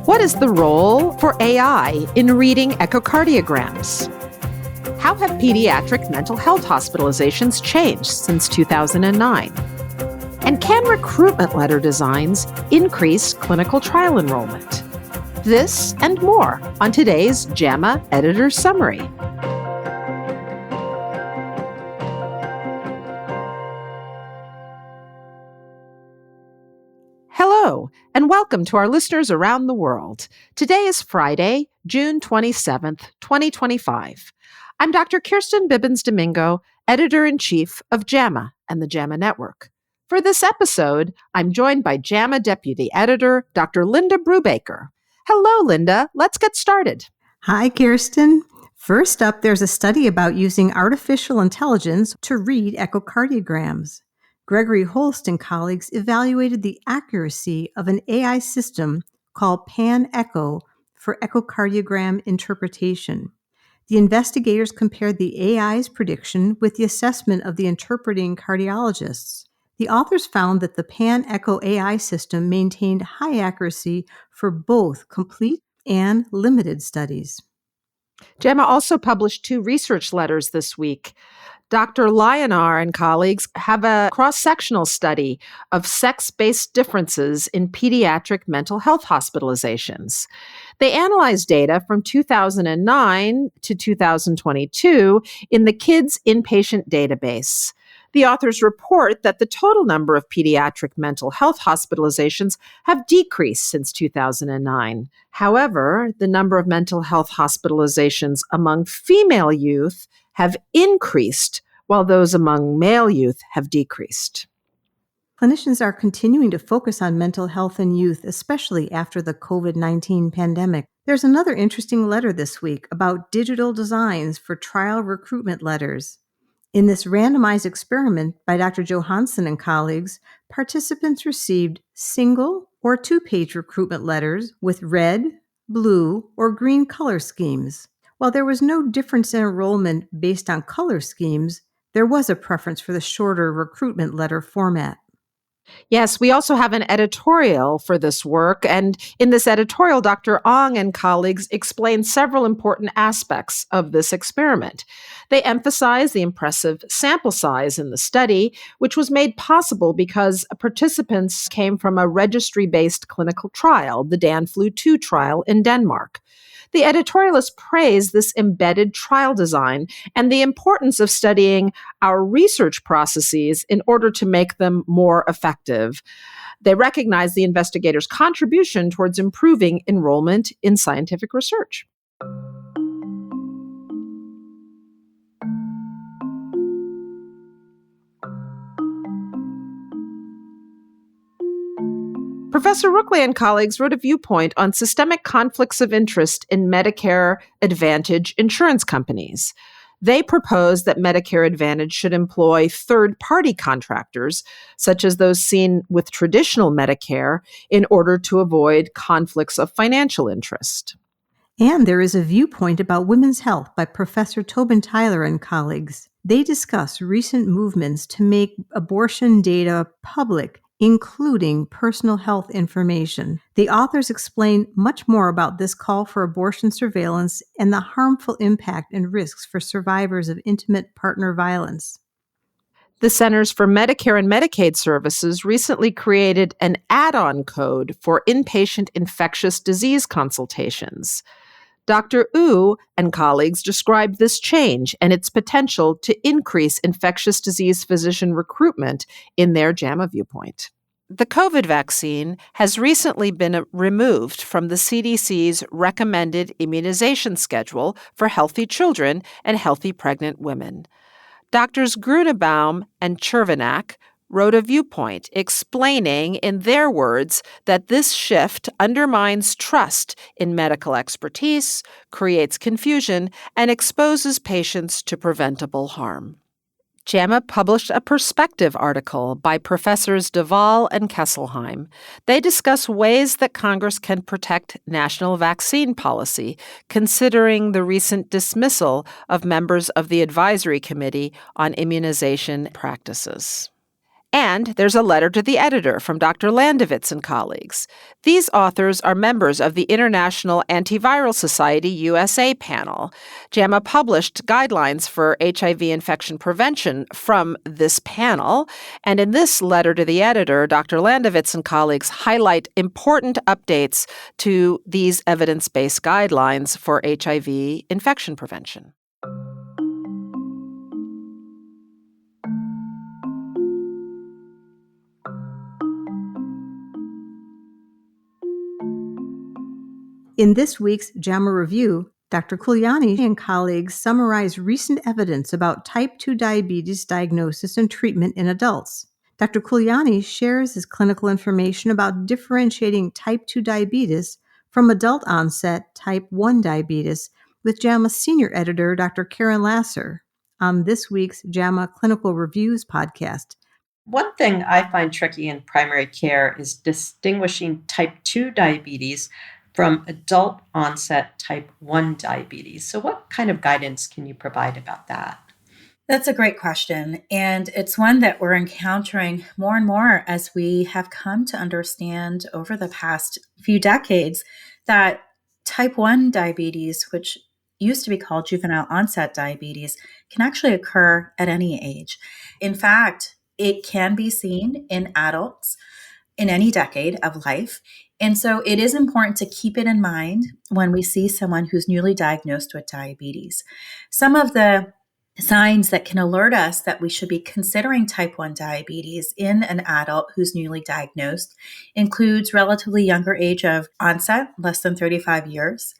What is the role for AI in reading echocardiograms? How have pediatric mental health hospitalizations changed since 2009? And can recruitment letter designs increase clinical trial enrollment? This and more on today's JAMA Editor's Summary. Hello, and welcome to our listeners around the world. Today is Friday, June 27th, 2025. I'm Dr. Kirsten Bibbins-Domingo, Editor-in-Chief of JAMA and the JAMA Network. For this episode, I'm joined by JAMA Deputy Editor, Dr. Linda Brubaker. Hello, Linda. Let's get started. Hi, Kirsten. First up, there's a study about using artificial intelligence to read echocardiograms. Gregory Holst and colleagues evaluated the accuracy of an AI system called Pan-Echo for echocardiogram interpretation. The investigators compared the AI's prediction with the assessment of the interpreting cardiologists. The authors found that the Pan-Echo AI system maintained high accuracy for both complete and limited studies. JAMA also published 2 research letters this week. Dr. Lyonar and colleagues have a cross-sectional study of sex-based differences in pediatric mental health hospitalizations. They analyzed data from 2009 to 2022 in the Kids Inpatient Database. The authors report that the total number of pediatric mental health hospitalizations have decreased since 2009. However, the number of mental health hospitalizations among female youth have increased, while those among male youth have decreased. Clinicians are continuing to focus on mental health in youth, especially after the COVID-19 pandemic. There's another interesting letter this week about digital designs for trial recruitment letters. In this randomized experiment by Dr. Johansson and colleagues, participants received single or 2-page recruitment letters with red, blue, or green color schemes. While there was no difference in enrollment based on color schemes, there was a preference for the shorter recruitment letter format. Yes, we also have an editorial for this work, and in this editorial, Dr. Ong and colleagues explain several important aspects of this experiment. They emphasize the impressive sample size in the study, which was made possible because participants came from a registry-based clinical trial, the DanFlu-2 trial in Denmark. The editorialists praise this embedded trial design and the importance of studying our research processes in order to make them more effective. They recognize the investigators' contribution towards improving enrollment in scientific research. Professor Rookley and colleagues wrote a viewpoint on systemic conflicts of interest in Medicare Advantage insurance companies. They propose that Medicare Advantage should employ third-party contractors, such as those seen with traditional Medicare, in order to avoid conflicts of financial interest. And there is a viewpoint about women's health by Professor Tobin Tyler and colleagues. They discuss recent movements to make abortion data public, including personal health information. The authors explain much more about this call for abortion surveillance and the harmful impact and risks for survivors of intimate partner violence. The Centers for Medicare and Medicaid Services recently created an add-on code for inpatient infectious disease consultations. Dr. Wu and colleagues described this change and its potential to increase infectious disease physician recruitment in their JAMA viewpoint. The COVID vaccine has recently been removed from the CDC's recommended immunization schedule for healthy children and healthy pregnant women. Doctors Grunebaum and Chervenak wrote a viewpoint explaining in their words that this shift undermines trust in medical expertise, creates confusion, and exposes patients to preventable harm. JAMA published a perspective article by Professors Duvall and Kesselheim. They discuss ways that Congress can protect national vaccine policy, considering the recent dismissal of members of the Advisory Committee on Immunization Practices. And there's a letter to the editor from Dr. Landovitz and colleagues. These authors are members of the International Antiviral Society USA panel. JAMA published guidelines for HIV infection prevention from this panel. And in this letter to the editor, Dr. Landovitz and colleagues highlight important updates to these evidence-based guidelines for HIV infection prevention. In this week's JAMA review, Dr. Kuliani and colleagues summarize recent evidence about type 2 diabetes diagnosis and treatment in adults. Dr. Kuliani shares his clinical information about differentiating type 2 diabetes from adult-onset type 1 diabetes with JAMA senior editor Dr. Karen Lasser on this week's JAMA Clinical Reviews podcast. One thing I find tricky in primary care is distinguishing type 2 diabetes from adult onset type 1 diabetes. So what kind of guidance can you provide about that? That's a great question. And it's one that we're encountering more and more as we have come to understand over the past few decades that type 1 diabetes, which used to be called juvenile onset diabetes, can actually occur at any age. In fact, it can be seen in adults in any decade of life. And so it is important to keep it in mind when we see someone who's newly diagnosed with diabetes. Some of the signs that can alert us that we should be considering type 1 diabetes in an adult who's newly diagnosed includes relatively younger age of onset, less than 35 years,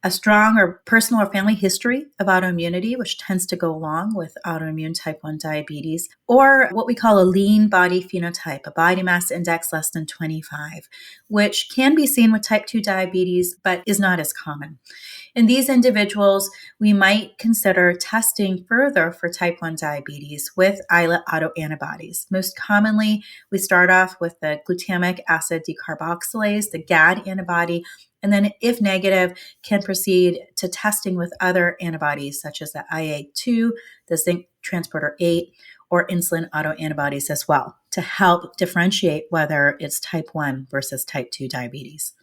a strong or personal or family history of autoimmunity, which tends to go along with autoimmune type 1 diabetes, or what we call a lean body phenotype, a body mass index less than 25, which can be seen with type 2 diabetes, but is not as common. In these individuals, we might consider testing further for type 1 diabetes with islet autoantibodies. Most commonly, we start off with the glutamic acid decarboxylase, the GAD antibody, and then if negative, can proceed to testing with other antibodies such as the IA2, the zinc transporter 8, or insulin autoantibodies as well to help differentiate whether it's type 1 versus type 2 diabetes.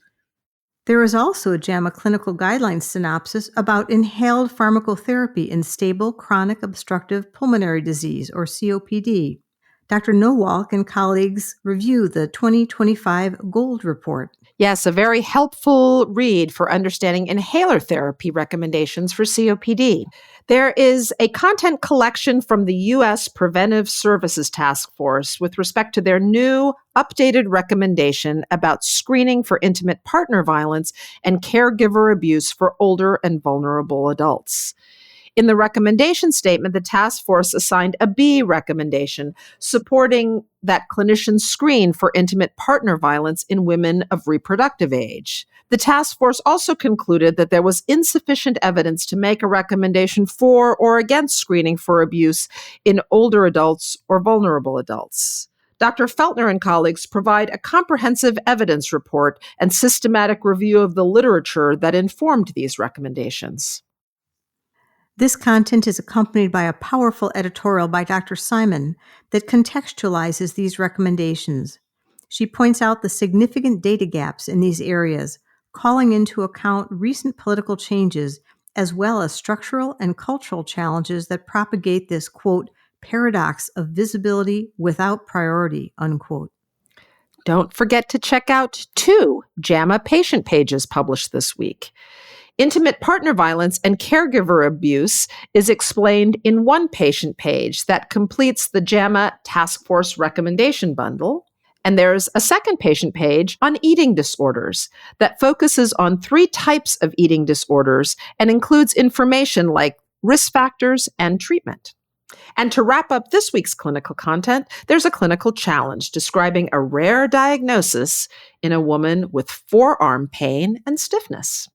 There is also a JAMA clinical guidelines synopsis about inhaled pharmacotherapy in stable chronic obstructive pulmonary disease, or COPD. Dr. Nowalk and colleagues review the 2025 GOLD report. Yes, a very helpful read for understanding inhaler therapy recommendations for COPD. There is a content collection from the U.S. Preventive Services Task Force with respect to their new updated recommendation about screening for intimate partner violence and caregiver abuse for older and vulnerable adults. In the recommendation statement, the task force assigned a B recommendation supporting that clinicians screen for intimate partner violence in women of reproductive age. The task force also concluded that there was insufficient evidence to make a recommendation for or against screening for abuse in older adults or vulnerable adults. Dr. Feltner and colleagues provide a comprehensive evidence report and systematic review of the literature that informed these recommendations. This content is accompanied by a powerful editorial by Dr. Simon that contextualizes these recommendations. She points out the significant data gaps in these areas, calling into account recent political changes, as well as structural and cultural challenges that propagate this, quote, paradox of visibility without priority, unquote. Don't forget to check out 2 JAMA patient pages published this week. Intimate partner violence and caregiver abuse is explained in one patient page that completes the JAMA Task Force recommendation bundle. And there's a second patient page on eating disorders that focuses on 3 types of eating disorders and includes information like risk factors and treatment. And to wrap up this week's clinical content, there's a clinical challenge describing a rare diagnosis in a woman with forearm pain and stiffness.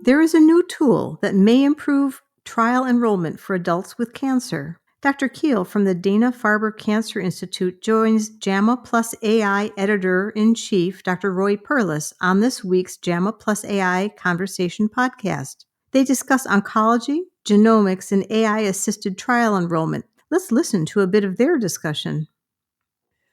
There is a new tool that may improve trial enrollment for adults with cancer. Dr. Keel from the Dana-Farber Cancer Institute joins JAMA Plus AI Editor-in-Chief, Dr. Roy Perlis, on this week's JAMA Plus AI Conversation podcast. They discuss oncology, genomics, and AI-assisted trial enrollment. Let's listen to a bit of their discussion.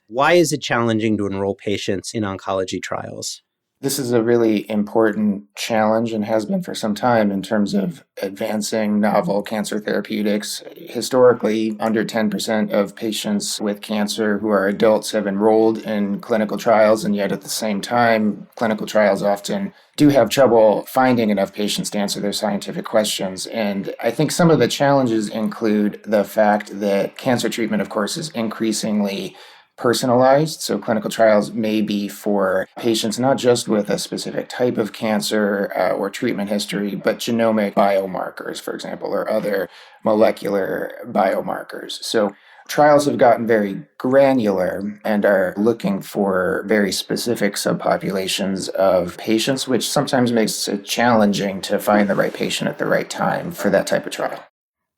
Why is it challenging to enroll patients in oncology trials? This is a really important challenge and has been for some time in terms of advancing novel cancer therapeutics. Historically, under 10% of patients with cancer who are adults have enrolled in clinical trials, and yet at the same time, clinical trials often do have trouble finding enough patients to answer their scientific questions. And I think some of the challenges include the fact that cancer treatment, of course, is increasingly personalized. So clinical trials may be for patients not just with a specific type of cancer or treatment history, but genomic biomarkers, for example, or other molecular biomarkers. So trials have gotten very granular and are looking for very specific subpopulations of patients, which sometimes makes it challenging to find the right patient at the right time for that type of trial.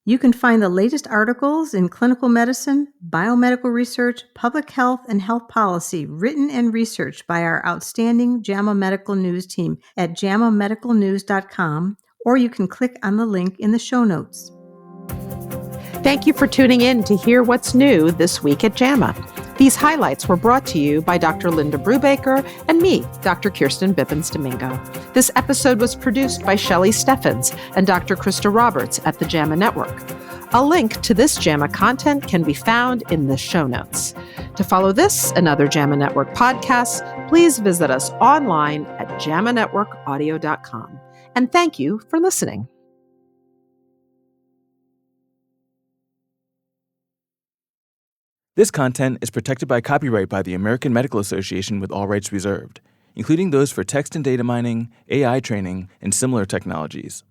You can find the latest articles in clinical medicine, biomedical research, public health, and health policy written and researched by our outstanding JAMA Medical News team at jamamedicalnews.com, or you can click on the link in the show notes. Thank you for tuning in to hear what's new this week at JAMA. These highlights were brought to you by Dr. Linda Brubaker and me, Dr. Kirsten Bibbins-Domingo. This episode was produced by Shelley Steffens and Dr. Krista Roberts at the JAMA Network. A link to this JAMA content can be found in the show notes. To follow this and other JAMA Network podcasts, please visit us online at jamanetworkaudio.com. And thank you for listening. This content is protected by copyright by the American Medical Association with all rights reserved, including those for text and data mining, AI training, and similar technologies.